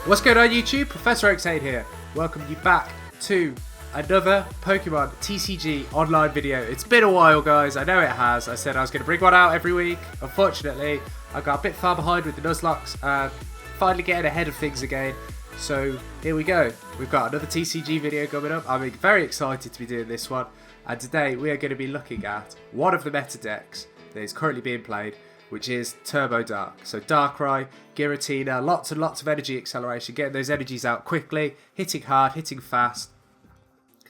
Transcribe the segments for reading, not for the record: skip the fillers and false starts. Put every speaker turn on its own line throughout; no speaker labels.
What's going on YouTube? ProfessorOaksAide here. Welcome you back to another Pokemon TCG online video. It's been a while guys, I know it has. I said I was going to bring one out every week. Unfortunately, I got a bit far behind with the Nuzlocks and finally getting ahead of things again. So here we go. We've got another TCG video coming up. I'm very excited to be doing this one. And today we are going to be looking at one of the meta decks that is currently being played, which is TurboDARK. So Darkrai, Giratina, lots and lots of energy acceleration, getting those energies out quickly, hitting hard, hitting fast.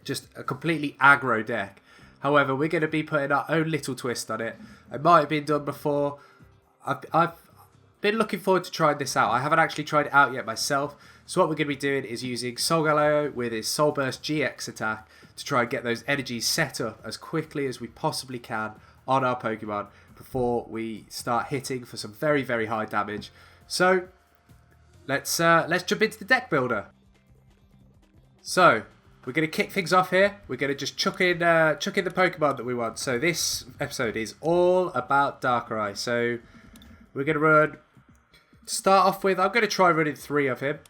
Just a completely aggro deck. However, we're going to be putting our own little twist on it. It might have been done before. I've been looking forward to trying this out. I haven't actually tried it out yet myself. So what we're going to be doing is using Solgaleo with his Soul Burst GX attack to try and get those energies set up as quickly as we possibly can on our Pokemon before we start hitting for some very, very high damage. So let's jump into the deck builder. So we're going to kick things off here. We're going to just chuck in the Pokemon that we want. So this episode is all about Darkrai. So we're going to start off with, I'm going to try running 3 of him.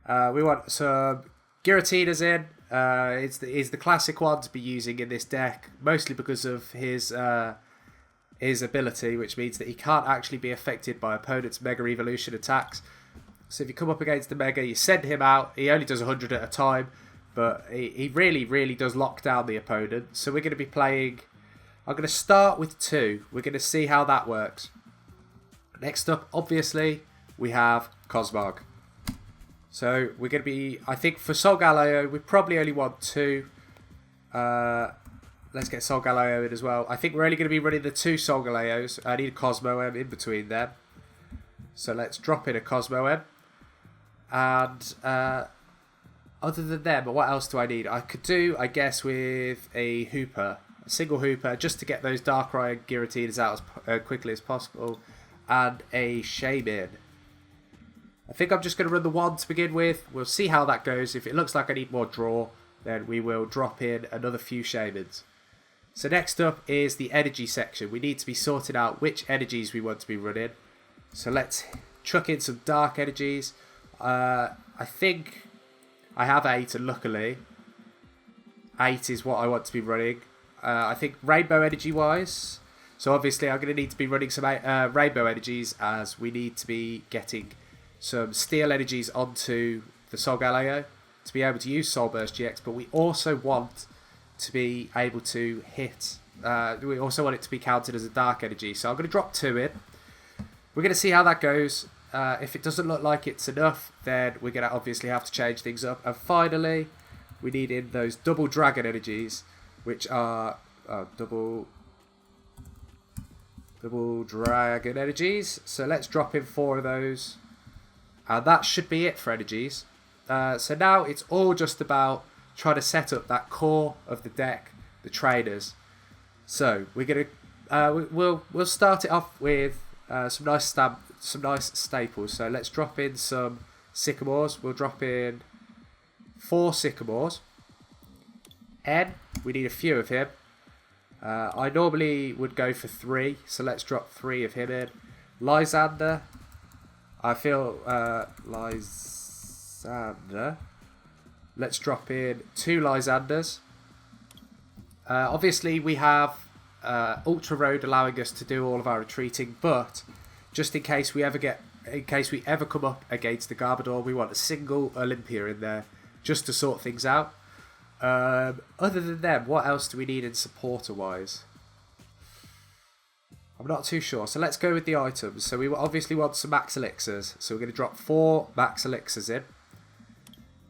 We want some Giratinas in. It's the classic one to be using in this deck, mostly because of his ability, which means that he can't actually be affected by opponent's Mega Evolution attacks. So if you come up against the Mega, you send him out. He only does 100 at a time, but he really, really does lock down the opponent. So we're going to be playing... I'm going to start with 2. We're going to see how that works. Next up, obviously, we have Cosmog. So we're going to be... I think for Solgaleo, we probably only want 2. Let's get Solgaleo in as well. I think we're only going to be running the 2 Solgaleos. I need a Cosmo M in between them. So let's drop in a Cosmo M. And other than them, what else do I need? I could do, I guess, with a Hooper. A single Hooper, just to get those Darkrai and Giratinas out as quickly as possible. And a Shaymin. I think I'm just going to run the 1 to begin with. We'll see how that goes. If it looks like I need more draw, then we will drop in another few Shaymins. So next up is the energy section. We need to be sorting out which energies we want to be running. So let's chuck in some dark energies. I think I have 8, and luckily 8 is what I want to be running. I think rainbow energy wise. So obviously I'm going to need to be running some rainbow energies, as we need to be getting some steel energies onto the Solgaleo to be able to use Soul Burst GX, but we also want to be able to hit. We also want it to be counted as a dark energy. So I'm going to drop 2 in. We're going to see how that goes. If it doesn't look like it's enough, then we're going to obviously have to change things up. And finally, we need in those double dragon energies, which are double dragon energies. So let's drop in 4 of those. And that should be it for energies. So now it's all just about trying to set up that core of the deck, the trainers. So we're gonna we'll start it off with some nice staples. So let's drop in some Sycamores. We'll drop in 4 Sycamores. N, we need a few of him. I normally would go for 3, so let's drop 3 of him in. Lysander. I feel Lysander. Let's drop in 2 Lysanders. Obviously, we have Ultra Road allowing us to do all of our retreating, but just in case we ever come up against the Garbodor, we want a single Olympia in there just to sort things out. Other than them, what else do we need in supporter-wise? I'm not too sure. So let's go with the items. So we obviously want some Max Elixirs. So we're going to drop 4 Max Elixirs in.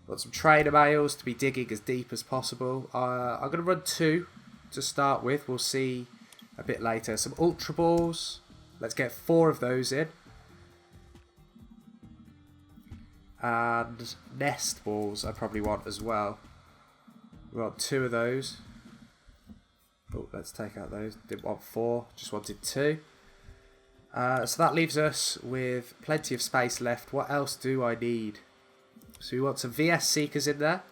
Got some Trainer Mails to be digging as deep as possible. I'm going to run 2 to start with. We'll see a bit later. Some Ultra Balls. Let's get 4 of those in. And Nest Balls I probably want as well. We want 2 of those. Oh, let's take out those. Didn't want 4, just wanted 2. So that leaves us with plenty of space left. What else do I need? So we want some VS Seekers in there.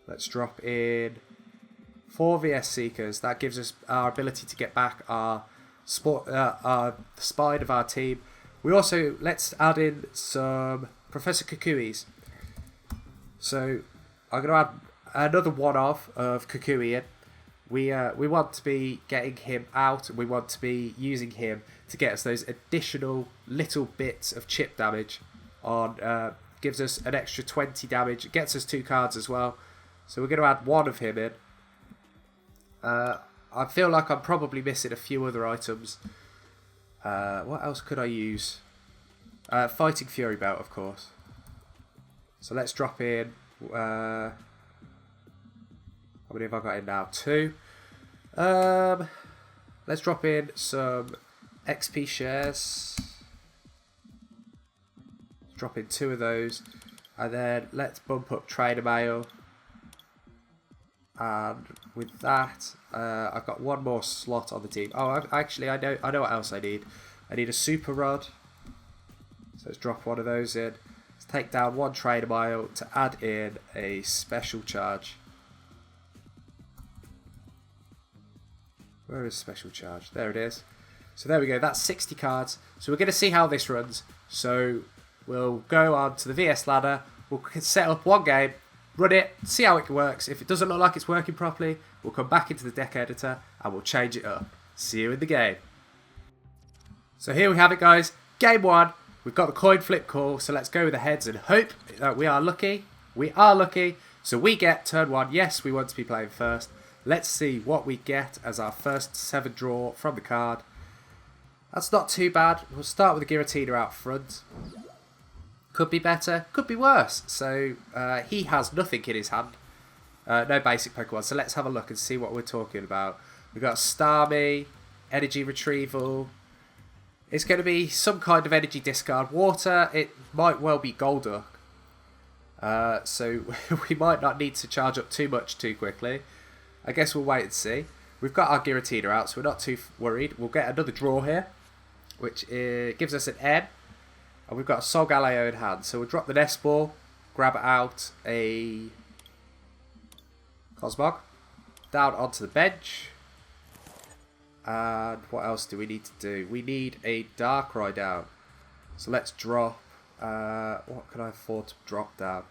Let's drop in 4 VS Seekers. That gives us our ability to get back our spine of our team. We also, let's add in some Professor Kukuis. So I'm going to add another one of Kukui in. We want to be getting him out, and we want to be using him to get us those additional little bits of chip damage on. Gives us an extra 20 damage. It gets us 2 cards as well. So we're going to add one of him in. I feel like I'm probably missing a few other items. What else could I use? Fighting Fury Belt, of course. So let's drop in... how many have I got in now? 2. Let's drop in some XP Shares. Drop in 2 of those. And then let's bump up Trainer Mail. And with that, I've got one more slot on the team. Oh, I know what else I need. I need a Super Rod. So let's drop one of those in. Let's take down 1 Trainer Mail to add in a Special Charge. Where is Special Charge? There it is. So there we go. That's 60 cards. So we're going to see how this runs. So we'll go on to the VS ladder. We'll set up one game. Run it, see how it works. If it doesn't look like it's working properly, we'll come back into the deck editor and we'll change it up. See you in the game. So here we have it, guys. Game 1. We've got the coin flip call, so let's go with the heads and hope that we are lucky. We are lucky. So we get turn 1. Yes, we want to be playing first. Let's see what we get as our first 7 draw from the card. That's not too bad. We'll start with the Giratina out front. Could be better, could be worse. So he has nothing in his hand. No basic Pokemon. So let's have a look and see what we're talking about. We've got Starmie, Energy Retrieval. It's going to be some kind of energy discard. Water, it might well be Golduck. So we might not need to charge up too much too quickly. I guess we'll wait and see. We've got our Giratina out, so we're not too worried. We'll get another draw here, which gives us an N. And we've got a Solgaleo in hand. So we'll drop the Nest Ball, grab out a Cosmog, down onto the bench. And what else do we need to do? We need a Darkrai down. So let's drop... what can I afford to drop down?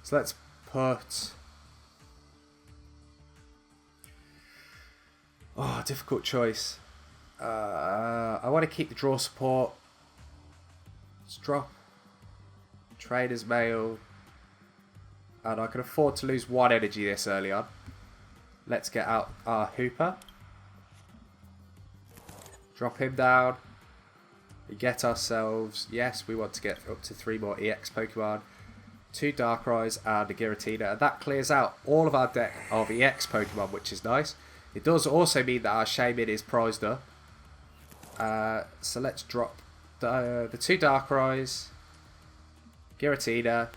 So let's put... Oh, difficult choice. I want to keep the draw support. Let's drop Trainer's Mail. And I can afford to lose 1 energy this early on. Let's get out our Hooper. Drop him down. We get ourselves... Yes, we want to get up to 3 more EX Pokemon. 2 Darkrai's and a Giratina. And that clears out all of our deck of EX Pokemon, which is nice. It does also mean that our Shaymin is prized up. So let's drop the 2 Darkrai's, Giratina,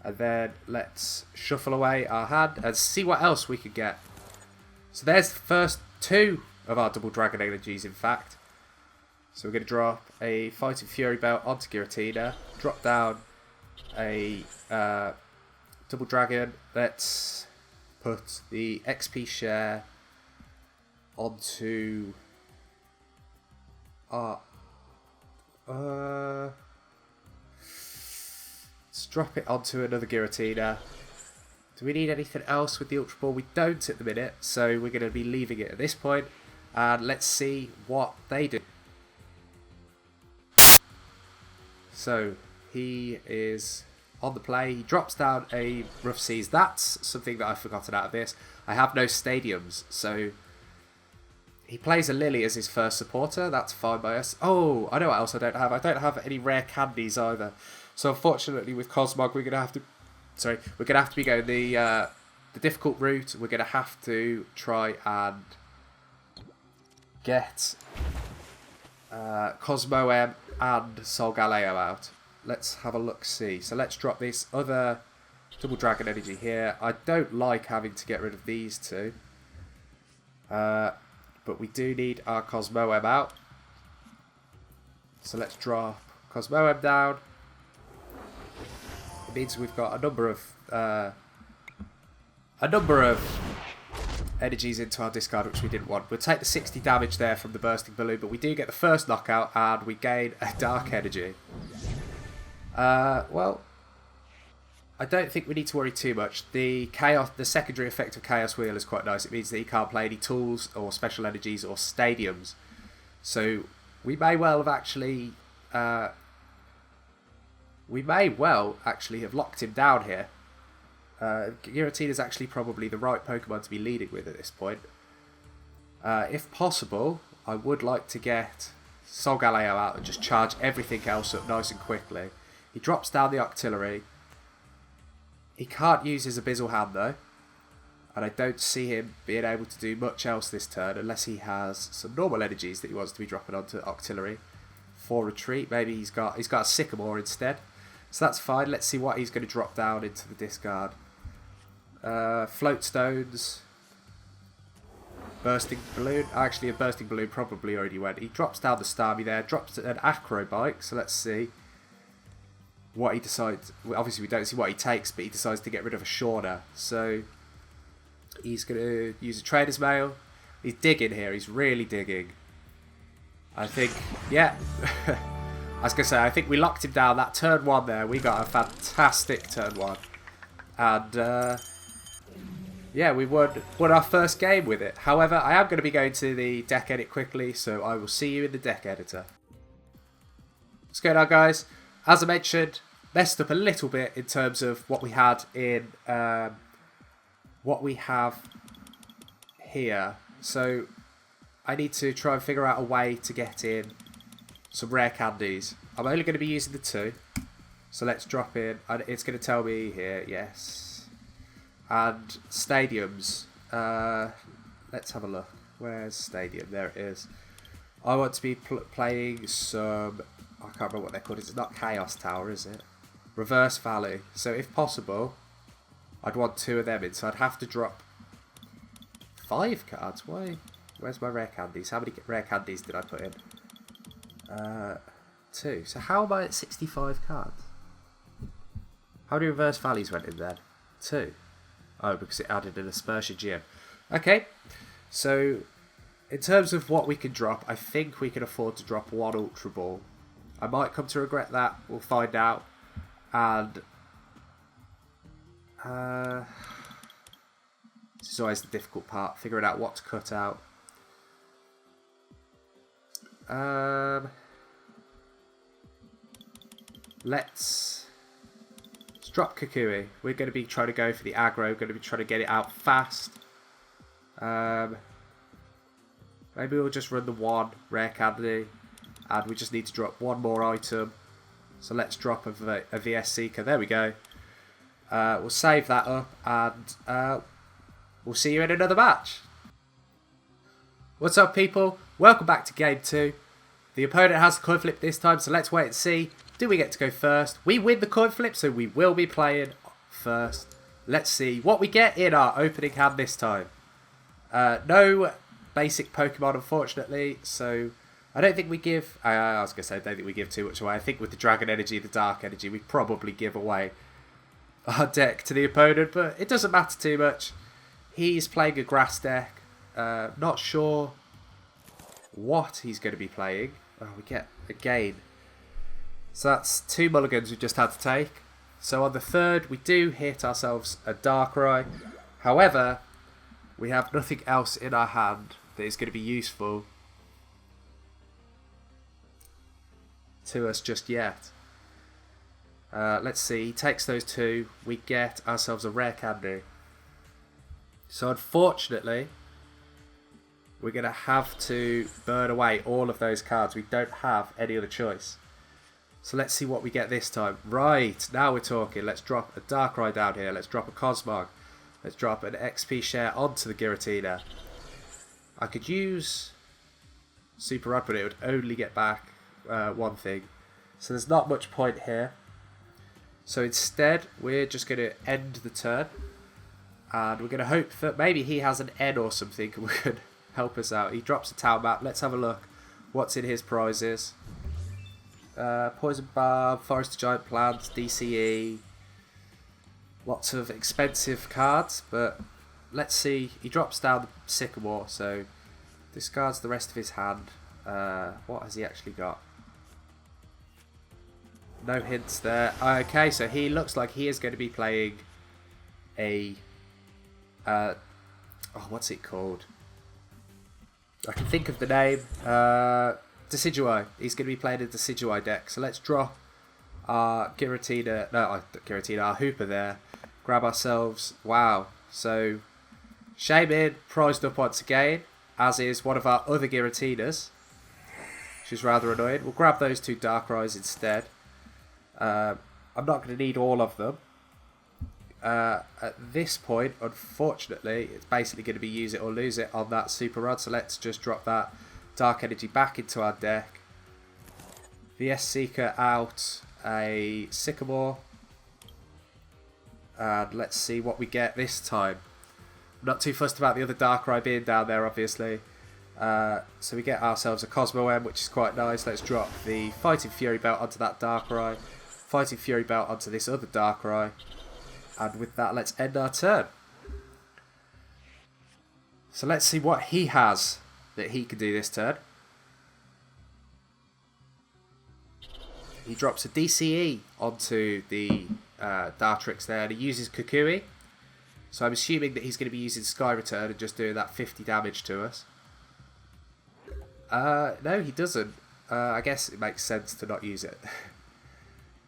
and then let's shuffle away our hand and see what else we could get. So there's the first 2 of our double dragon energies, in fact. So we're going to drop a Fighting Fury Belt onto Giratina, drop down a double dragon. Let's put the XP share onto our... let's drop it onto another Giratina. Do we need anything else with the Ultra Ball? We don't at the minute, so we're going to be leaving it at this point. And let's see what they do. So he is on the play. He drops down a Rough Seas. That's something that I've forgotten out of this. I have no stadiums, so he plays a Lily as his first supporter. That's fine by us. Oh, I know what else I don't have. I don't have any rare candies either. So unfortunately, with Cosmog, we're gonna have to. Sorry, we're gonna have to be going the difficult route. We're gonna have to try and get Cosmo M and Solgaleo out. Let's have a look-see. So let's drop this other double dragon energy here. I don't like having to get rid of these 2. But we do need our Cosmo M out. So let's drop Cosmo M down. It means we've got a number of energies into our discard, which we didn't want. We'll take the 60 damage there from the bursting balloon, but we do get the first knockout and we gain a dark energy. Well, I don't think we need to worry too much. The secondary effect of Chaos Wheel is quite nice. It means that he can't play any tools or special energies or stadiums. So we may well have actually have locked him down here. Giratina is actually probably the right Pokemon to be leading with at this point. If possible, I would like to get Solgaleo out and just charge everything else up nice and quickly. He drops down the Octillery. He can't use his Abyssal Hand though, and I don't see him being able to do much else this turn unless he has some normal energies that he wants to be dropping onto Octillery for retreat. Maybe he's got a Sycamore instead, so that's fine. Let's see what he's going to drop down into the discard. Float Stones, Bursting Balloon. Actually, a Bursting Balloon probably already went. He drops down the Starmie there, drops an Acrobike, so let's see what he decides. Obviously we don't see what he takes, but he decides to get rid of a Shauna, so he's going to use a Trainer's Mail. He's digging here, he's really digging. I think, yeah, I was going to say, I think we locked him down. That turn one there, we got a fantastic turn one, and yeah, we won our first game with it. However, I am going to be going to the deck edit quickly, so I will see you in the deck editor. What's going on, guys? As I mentioned, messed up a little bit in terms of what we had in what we have here. So I need to try and figure out a way to get in some rare candies. I'm only going to be using the 2. So let's drop in. And it's going to tell me here, yes. And stadiums. Let's have a look. Where's stadium? There it is. I want to be playing some... I can't remember what they're called. It's not Chaos Tower, is it? Reverse Valley. So if possible, I'd want 2 of them in. So I'd have to drop 5 cards. Why? Where's my rare candies? How many rare candies did I put in? 2. So how am I at 65 cards? How many Reverse Valleys went in then? 2. Oh, because it added an Aspersion Gym. Okay. So in terms of what we can drop, I think we can afford to drop 1 Ultra Ball. I might come to regret that. We'll find out. And this is always the difficult part, figuring out what to cut out. Let's drop Kukui. We're going to be trying to go for the aggro. We're going to be trying to get it out fast. Maybe we'll just run the 1 rare candy. And we just need to drop 1 more item. So let's drop a VS Seeker. There we go. We'll save that up. And we'll see you in another match. What's up, people? Welcome back to Game 2. The opponent has the coin flip this time. So let's wait and see. Do we get to go first? We win the coin flip. So we will be playing first. Let's see what we get in our opening hand this time. No basic Pokemon, unfortunately. So... I don't think we give... I was going to say I don't think we give too much away. I think with the Dragon Energy, the Dark Energy, we probably give away our deck to the opponent. But it doesn't matter too much. He's playing a grass deck. Not sure what he's going to be playing. Oh, we get a gain. So that's 2 mulligans we just had to take. So on the 3rd, we do hit ourselves a Darkrai. However, we have nothing else in our hand that is going to be useful to us just yet. Let's see, he takes those 2, we get ourselves a rare candy. So unfortunately, we're going to have to burn away all of those cards. We don't have any other choice. So let's see what we get this time. Right, now we're talking. Let's drop a Darkrai down here. Let's drop a Cosmog. Let's drop an XP Share onto the Giratina. I could use Super Rod, but it would only get back 1 thing. So there's not much point here. So instead, we're just going to end the turn. And we're going to hope that maybe he has an N or something and could help us out. He drops a town map. Let's have a look. What's in his prizes? Poison Barb, Forest Giant Plants, DCE. Lots of expensive cards, but let's see. He drops down the Sycamore, so discards the rest of his hand. What has he actually got? No hints there. Okay, so he looks like he is going to be playing a... oh, what's it called? I can think of the name. Decidueye. He's going to be playing a Decidueye deck. So let's drop our Giratina... No, Giratina, our Hooper there. Grab ourselves... Wow. So, Shaymin prized up once again, as is one of our other Giratinas, which is rather annoying. We'll grab those two Darkrai's instead. I'm not going to need all of them. At this point, unfortunately, it's basically going to be use it or lose it on that Super Rod. So let's just drop that Dark Energy back into our deck. VS Seeker out, a Sycamore. And let's see what we get this time. I'm not too fussed about the other Darkrai being down there, obviously. So we get ourselves a Cosmo M, which is quite nice. Let's drop the Fighting Fury Belt onto that Darkrai. Fighting Fury Belt onto this other Darkrai. And with that, let's end our turn. So let's see what he has that he can do this turn. He drops a DCE onto the Dartrix there, and he uses Kukui. So I'm assuming that he's going to be using Sky Return and just doing that 50 damage to us. No, he doesn't. I guess it makes sense to not use it.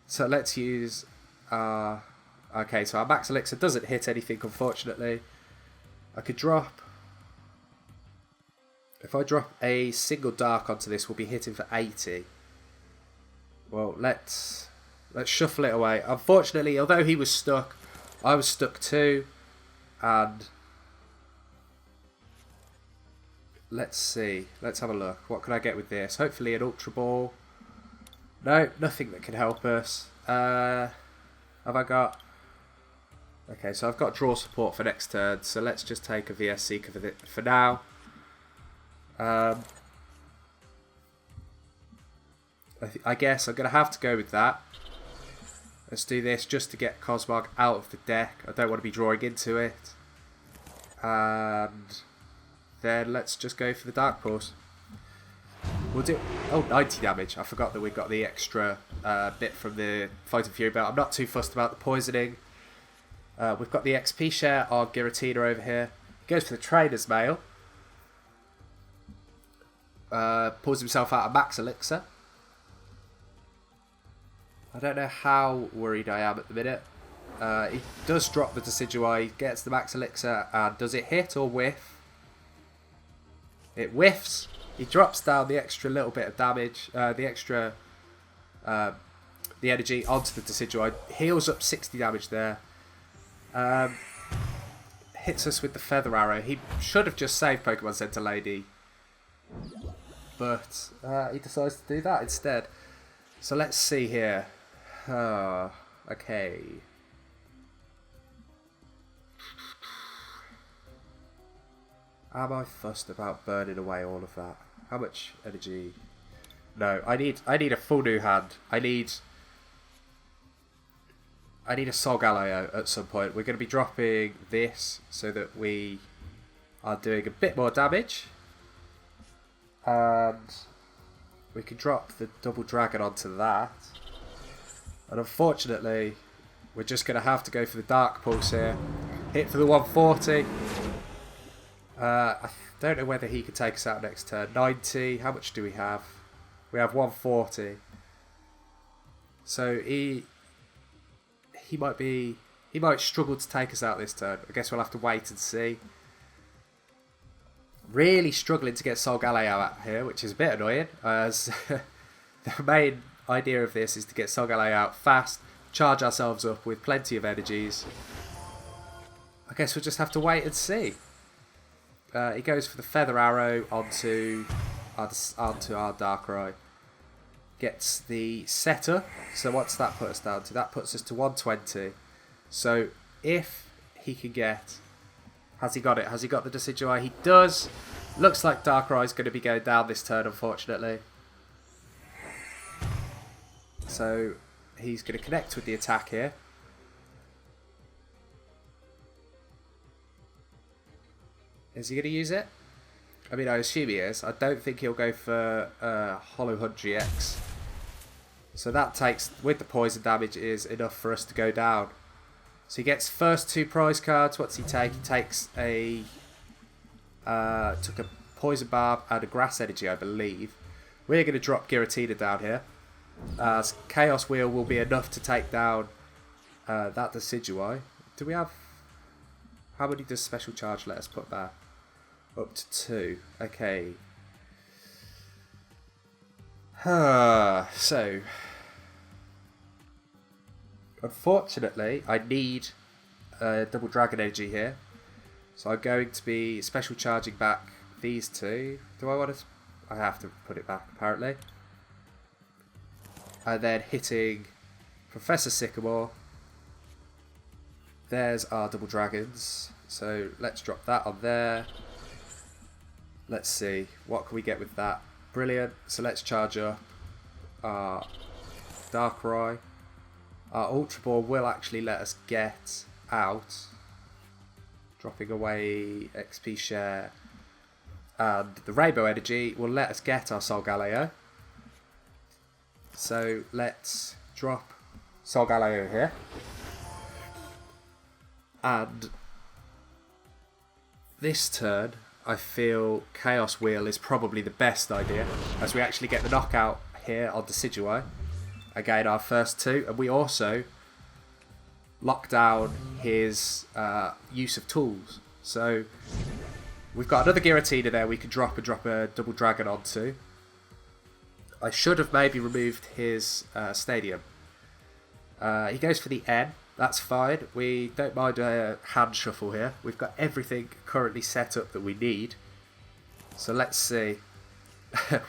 So let's use... okay, so our Max Elixir doesn't hit anything, unfortunately. I could drop... If I drop a single Dark onto this, we'll be hitting for 80. Well, let's shuffle it away. Unfortunately, although he was stuck, I was stuck too. And let's see. Let's have a look. What can I get with this? Hopefully an Ultra Ball. No, nothing that can help us. Have I got... Okay, so I've got draw support for next turn. So let's just take a VS Seeker for now. I guess I'm going to have to go with that. Let's do this just to get Cosmog out of the deck. I don't want to be drawing into it. And then let's just go for the Dark Pulse. We'll do... Oh, 90 damage. I forgot that we got the extra bit from the Fighting Fury Belt. I'm not too fussed about the poisoning. We've got the XP share on Giratina over here. Goes for the Trainer's Mail. Pulls himself out of Max Elixir. I don't know how worried I am at the minute. He does drop the Decidueye, gets the Max Elixir, and does it hit or whiff? It whiffs. He drops down the extra little bit of damage, the energy onto the Decidueye. Heals up 60 damage there. Hits us with the Feather Arrow. He should have just saved Pokemon Center Lady, but he decides to do that instead. So let's see here. Okay. Am I fussed about burning away all of that? How much energy? No, I need a full new hand. I need a Solgaleo at some point. We're going to be dropping this so that we are doing a bit more damage. And we can drop the Double Dragon onto that. And unfortunately, we're just going to have to go for the Dark Pulse here. Hit for the 140. I don't know whether he could take us out next turn. 90. How much do we have? We have 140. So he might struggle to take us out this turn. I guess we'll have to wait and see. Really struggling to get Solgaleo out here, which is a bit annoying, as the main idea of this is to get Solgaleo out fast, charge ourselves up with plenty of energies. I guess we'll just have to wait and see. He goes for the Feather Arrow onto our Darkrai. Gets the Setter. So what's that put us down to? That puts us to 120. So if he can get... Has he got it? Has he got the Decidueye? He does. Looks like Darkrai is going to be going down this turn, unfortunately. So he's going to connect with the attack here. Is he going to use it? I mean, I assume he is. I don't think he'll go for Hollow Hunt GX. So that takes, with the poison damage, is enough for us to go down. So he gets first 2 prize cards. What's he take? He takes a... took a Poison Barb and a Grass Energy, I believe. We're going to drop Giratina down here. As Chaos Wheel will be enough to take down that Decidueye. Do we have... How many does Special Charge let us put there? Up to 2. Okay. So... Unfortunately, I need double Dragon Energy here. So I'm going to be Special Charging back these 2. Do I want to... I have to put it back, apparently. And then hitting Professor Sycamore. There's our double dragons. So let's drop that on there. Let's see. What can we get with that? Brilliant. So let's charge up our Darkrai. Our Ultra Ball will actually let us get out. Dropping away XP Share. And the Rainbow Energy will let us get our Solgaleo. So let's drop Solgaleo here. And this turn, I feel Chaos Wheel is probably the best idea, as we actually get the knockout here on Decidueye. Again, our first 2, and we also lock down his use of tools. So we've got another Giratina there we can drop a double dragon onto. I should have maybe removed his stadium. He goes for the N. That's fine. We don't mind a hand shuffle here. We've got everything currently set up that we need. So let's see.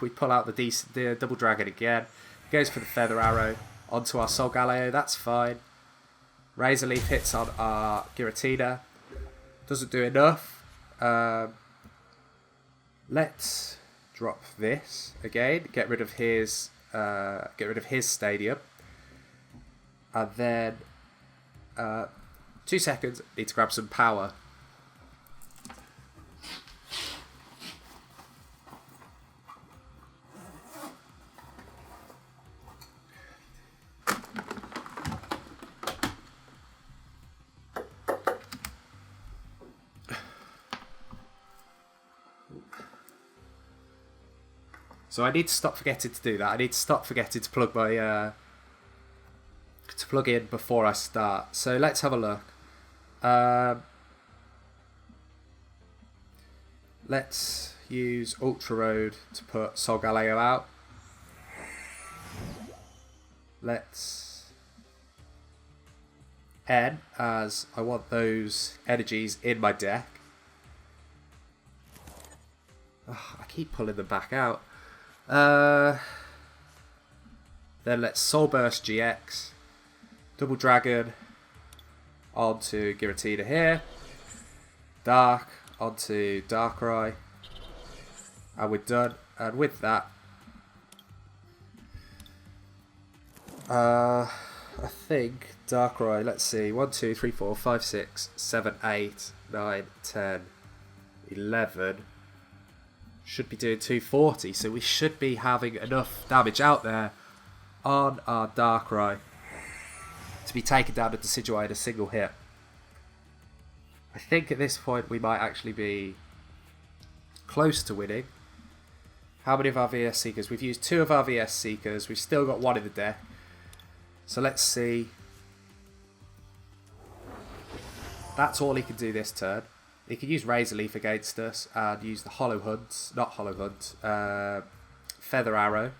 We pull out the double dragon again. He goes for the feather arrow onto our Solgaleo. That's fine. Razor Leaf hits on our Giratina. Doesn't do enough. Let's drop this again. Get rid of his stadium. And then 2 seconds. Need to grab some power. So I need to stop forgetting to do that. I need to stop forgetting to plug my plug in before I start. So let's have a look. Let's use Ultra Road to put Solgaleo out. Let's N, as I want those energies in my deck. Oh, I keep pulling them back out. Then let's Soul Burst GX. Double Dragon onto Giratina here. Dark onto Darkrai. And we're done. And with that, I think Darkrai, let's see, 1, 2, 3, 4, 5, 6, 7, 8, 9, 10, 11. Should be doing 240, so we should be having enough damage out there on our Darkrai to be taken down to Decidueye in a single hit. I think at this point we might actually be close to winning. How many of our VS Seekers? We've used 2 of our VS Seekers. We've still got 1 in the deck. So let's see. That's all he can do this turn. He can use Razor Leaf against us and use the Hollow Hunt, not Hollow Hunt, Feather Arrow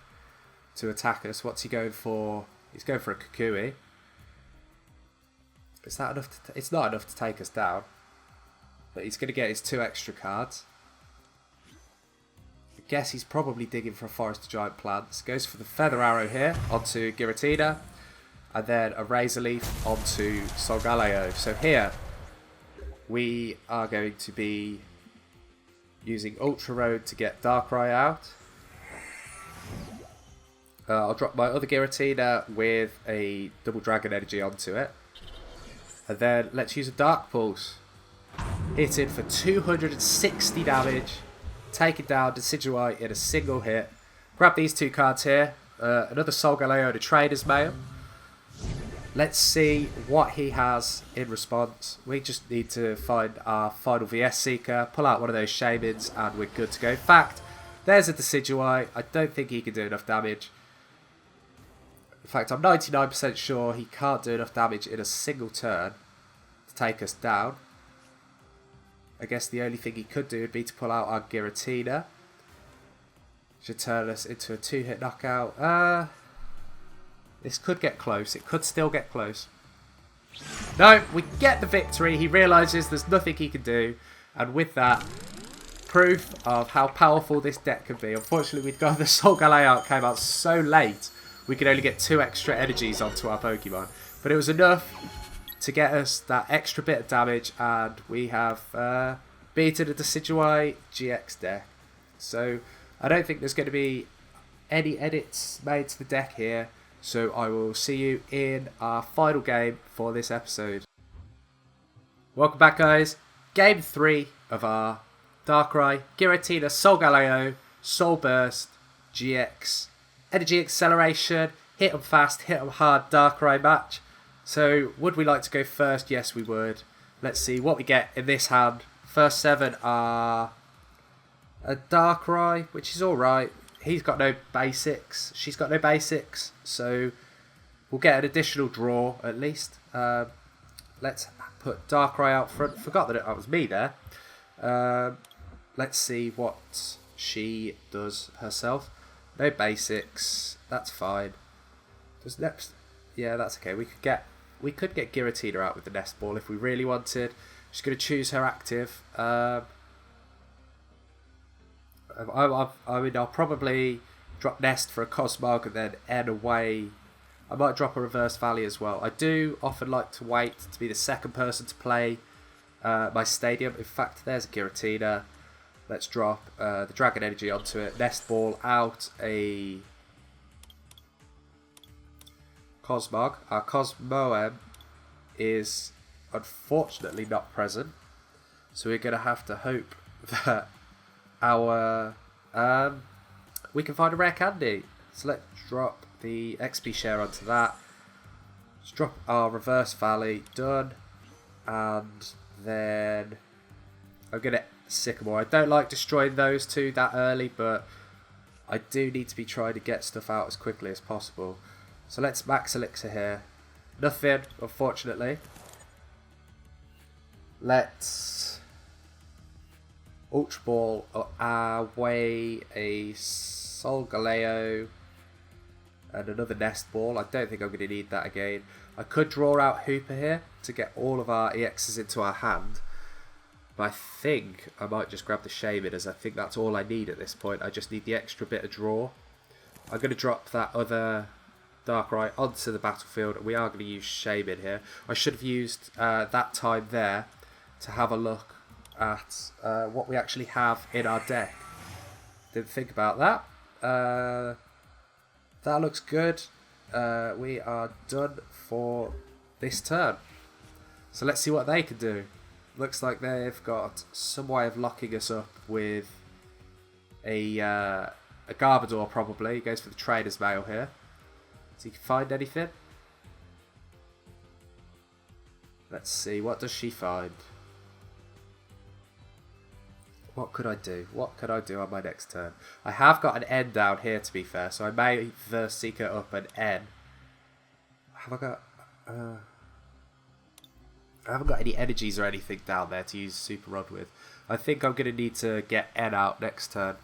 to attack us. What's he going for? He's going for a Kukui. Is that enough? It's not enough to take us down. But he's going to get his 2 extra cards. I guess he's probably digging for a Forest of Giant Plants. Goes for the Feather Arrow here onto Giratina. And then a Razor Leaf onto Solgaleo. So here we are going to be using Ultra Road to get Darkrai out. I'll drop my other Giratina with a double Dragon Energy onto it. And then let's use a Dark Pulse. hitting for 260 damage, taking down Decidueye in a single hit. Grab these two cards here. Another Solgaleo to Trader's Mail. Let's see what he has in response. We just need to find our final VS Seeker, pull out one of those Shaymins, and we're good to go. In fact, there's a Decidueye. I don't think he can do enough damage. In fact, I'm 99% sure he can't do enough damage in a single turn to take us down. I guess the only thing he could do would be to pull out our Giratina. Should turn us into a 2-hit knockout. This could get close. It could still get close. No, we get the victory. He realises there's nothing he can do. And with that, proof of how powerful this deck can be. Unfortunately, we've got the Solgaleo out, came out so late, we could only get 2 extra energies onto our Pokemon. But it was enough to get us that extra bit of damage, and we have beaten the Decidueye GX deck. So I don't think there's going to be any edits made to the deck here. So I will see you in our final game for this episode. Welcome back, guys. Game 3 of our Darkrai, Giratina, Solgaleo, Soul Burst, GX, Energy Acceleration, hit 'em fast, hit 'em hard Darkrai match. So would we like to go first? Yes, we would. Let's see what we get in this hand. First 7 are a Darkrai, which is alright. He's got no basics. She's got no basics. So we'll get an additional draw at least. Let's put Darkrai out front. Forgot that it was me there. Let's see what she does herself. No basics. That's fine. Does next? Yeah, that's okay. We could get Giratina out with the Nest Ball if we really wanted. She's going to choose her active. I mean, I'll probably drop Nest for a Cosmog and then N away. I might drop a Reverse Valley as well. I do often like to wait to be the second person to play my stadium. In fact, there's a Giratina. Let's drop the Dragon Energy onto it. Nest Ball out a Cosmog. Our Cosmoem is unfortunately not present. So we're going to have to hope that our we can find a rare candy. So let's drop the XP share onto that. Let's drop our Reverse Valley. Done. And then I'm going to Sycamore. I don't like destroying those two that early, but I do need to be trying to get stuff out as quickly as possible. So let's max Elixir here. Nothing, unfortunately. Let's Ultra Ball away a Solgaleo and another Nest Ball. I don't think I'm going to need that again. I could draw out Hooper here to get all of our EXs into our hand. But I think I might just grab the Shaymin, as I think that's all I need at this point. I just need the extra bit of draw. I'm going to drop that other Darkrai onto the battlefield. We are going to use Shaymin here. I should have used that time there to have a look at what we actually have in our deck. Didn't think about that. That looks good. We are done for this turn. So let's see what they can do. Looks like they've got some way of locking us up with a Garbodor probably. He goes for the Trader's Mail here. Does he find anything? Let's see. What does she find? What could I do? What could I do on my next turn? I have got an N down here, to be fair, so I may first seek her up an N. Have I got... I haven't got any energies or anything down there to use Super Rod with. I think I'm going to need to get N out next turn.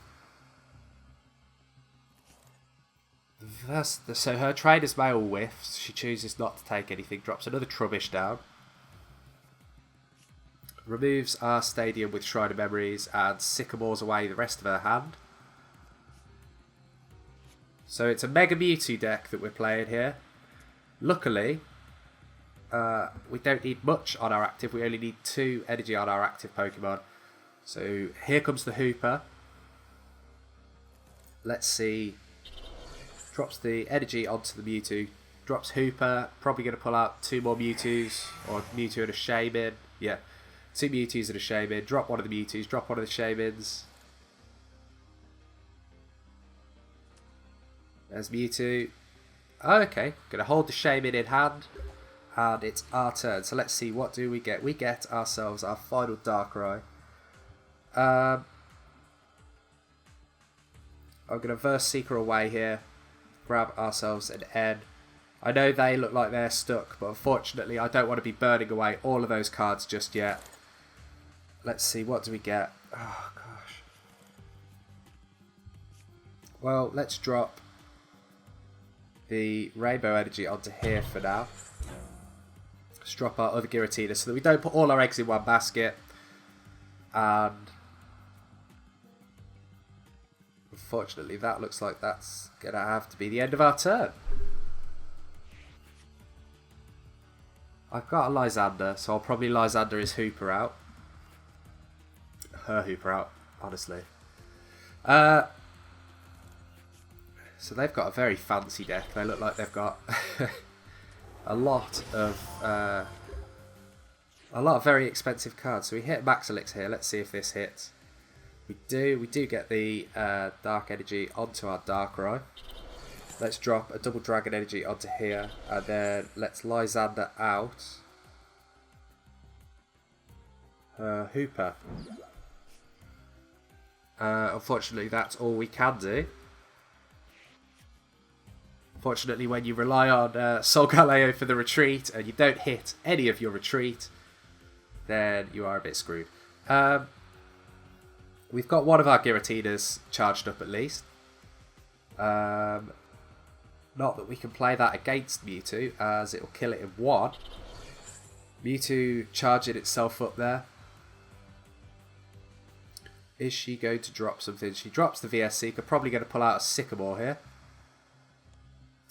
So her Trader's Mail whiffs. She chooses not to take anything. Drops another Trubbish down. Removes our Stadium with Shrine of Memories and Sycamores away the rest of her hand. So it's a Mega Mewtwo deck that we're playing here. Luckily, we don't need much on our active. We only need 2 energy on our active Pokemon. So here comes the Hooper. Let's see. Drops the energy onto the Mewtwo. Drops Hooper. Probably going to pull out 2 more Mewtwo's. Or Mewtwo and a Shaymin. Yeah. 2 Mewtwo's and a Shaymin. Drop one of the Mewtwo's, drop one of the Shaymins. There's Mewtwo. Oh, okay, gonna hold the Shaymin in hand. And it's our turn. So let's see, what do we get? We get ourselves our final Darkrai. I'm gonna Verse Seeker away here. Grab ourselves an N. I know they look like they're stuck, but unfortunately I don't want to be burning away all of those cards just yet. Let's see, what do we get? Oh, gosh. Well, let's drop the Rainbow Energy onto here for now. Let's drop our other Giratina so that we don't put all our eggs in one basket. And unfortunately, that looks like that's going to have to be the end of our turn. I've got a Lysander, so I'll probably Lysander his Hooper out. Her Hooper out, honestly. So they've got a very fancy deck. They look like they've got a lot of very expensive cards. So we hit Max Elixir here. Let's see if this hits. We do get the Dark Energy onto our Darkrai. Let's drop a double Dragon Energy onto here, and then let's Lysander out Hooper. Unfortunately, that's all we can do. Unfortunately, when you rely on Solgaleo for the retreat, and you don't hit any of your retreat, then you are a bit screwed. We've got one of our Giratinas charged up at least. Not that we can play that against Mewtwo, as it will kill it in one. Mewtwo charging itself up there. Is she going to drop something? She drops the VS Seeker, probably going to pull out a Sycamore here.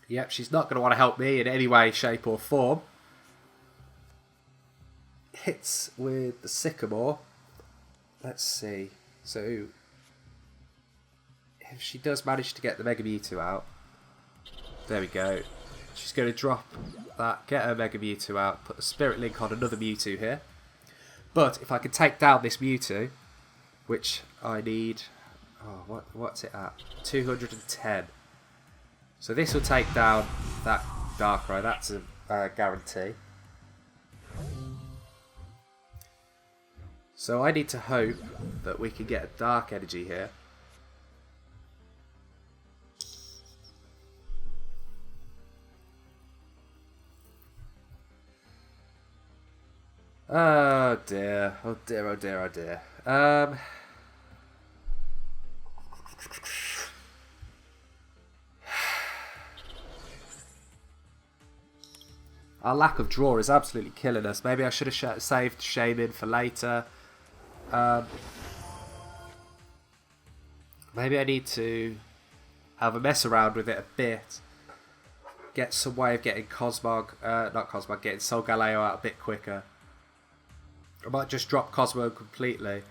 Yep, she's not going to want to help me in any way, shape or form. Hits with the Sycamore. Let's see. So, if she does manage to get the Mega Mewtwo out, there we go. She's going to drop that, get her Mega Mewtwo out, put the Spirit Link on another Mewtwo here. But if I can take down this Mewtwo, which I need, what's it at? 210. So this will take down that Darkrai. That's a guarantee. So I need to hope that we can get a Dark Energy here. Oh dear, oh dear, oh dear, oh dear. Our lack of draw is absolutely killing us. Maybe I should have saved Shaymin for later. Maybe I need to have a mess around with it a bit. Get some way of getting getting Solgaleo out a bit quicker. I might just drop Cosmo completely.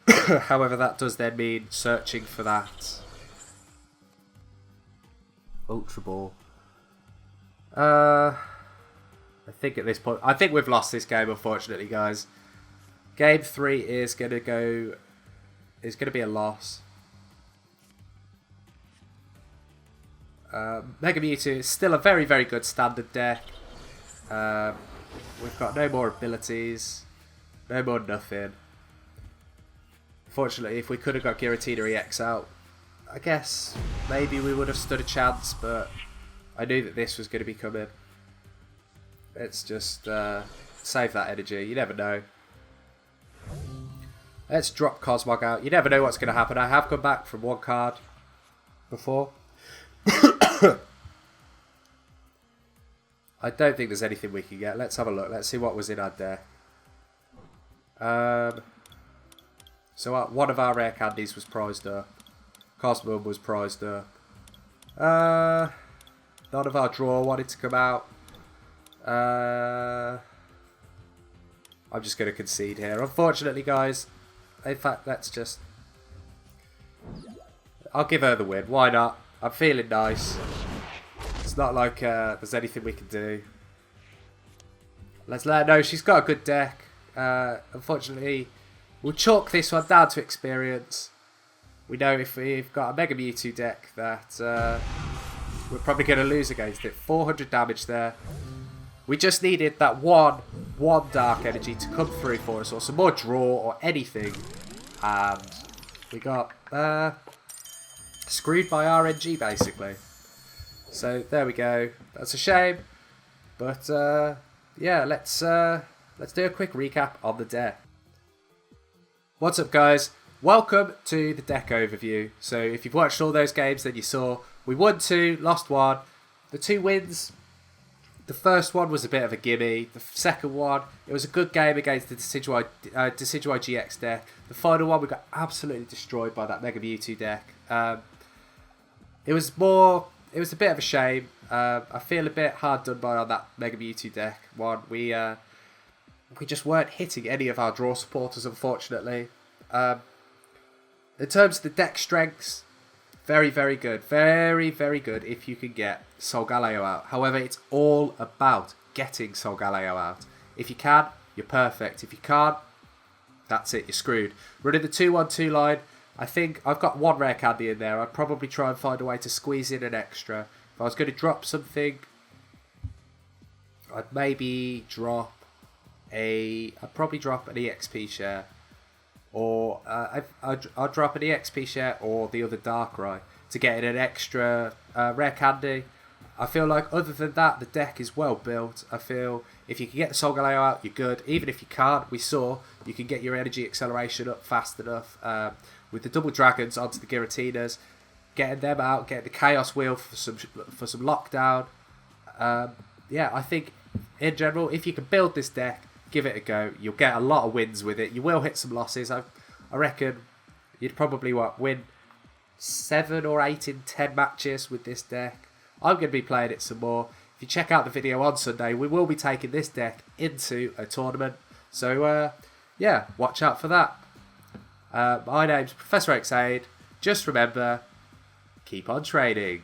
However, that does then mean searching for that Ultra Ball. I think at this point, I think we've lost this game, unfortunately, guys. Game 3 is going to be a loss. Mega Mewtwo is still a very, very good standard deck. We've got no more abilities, no more nothing. Fortunately, if we could have got Giratina-EX out, I guess maybe we would have stood a chance, but I knew that this was going to be coming. Let's just save that energy. You never know. Let's drop Cosmog out. You never know what's going to happen. I have come back from one card before. I don't think there's anything we can get. Let's have a look. Let's see what was in our deck. So one of our rare candies was prized up. Cosmog was prized up. None of our draw wanted to come out. I'm just going to concede here. Unfortunately, guys. In fact, let's just... I'll give her the win. Why not? I'm feeling nice. It's not like there's anything we can do. Let's let her know she's got a good deck. Unfortunately, we'll chalk this one down to experience. We know if we've got a Mega Mewtwo deck that we're probably going to lose against it. 400 damage there. We just needed that one Dark Energy to come through for us, or some more draw or anything. And we got screwed by RNG basically. So there we go. That's a shame. But yeah, let's do a quick recap on the deck. What's up, guys? Welcome to the deck overview. So if you've watched all those games, then you saw we won 2, lost 1. The 2 wins, the first one was a bit of a gimme. The second one, it was a good game against the Decidueye GX deck. The final one, we got absolutely destroyed by that Mega Mewtwo deck. It was a bit of a shame. I feel a bit hard done by on that Mega Mewtwo deck one. We just weren't hitting any of our draw supporters, unfortunately. In terms of the deck strengths, very, very good. Very, very good if you can get Solgaleo out. However, it's all about getting Solgaleo out. If you can, you're perfect. If you can't, that's it, you're screwed. Running the 2-1-2 line, I think I've got 1 rare candy in there. I'd probably try and find a way to squeeze in an extra. If I was going to drop something, I'd maybe drop I'd probably drop an EXP share. Or I'd drop an EXP share or the other Darkrai to get in an extra rare candy. I feel like other than that, the deck is well built. I feel if you can get the Solgaleo out, you're good. Even if you can't, we saw you can get your energy acceleration up fast enough with the double dragons onto the Giratinas, getting them out, getting the Chaos Wheel for some lockdown. Yeah, I think in general, if you can build this deck, give it a go. You'll get a lot of wins with it. You will hit some losses. I reckon you'd probably win 7 or 8 in 10 matches with this deck. I'm going to be playing it some more. If you check out the video on Sunday, we will be taking this deck into a tournament. So yeah, watch out for that. My name's ProfessorOaksAide. Just remember, keep on trading.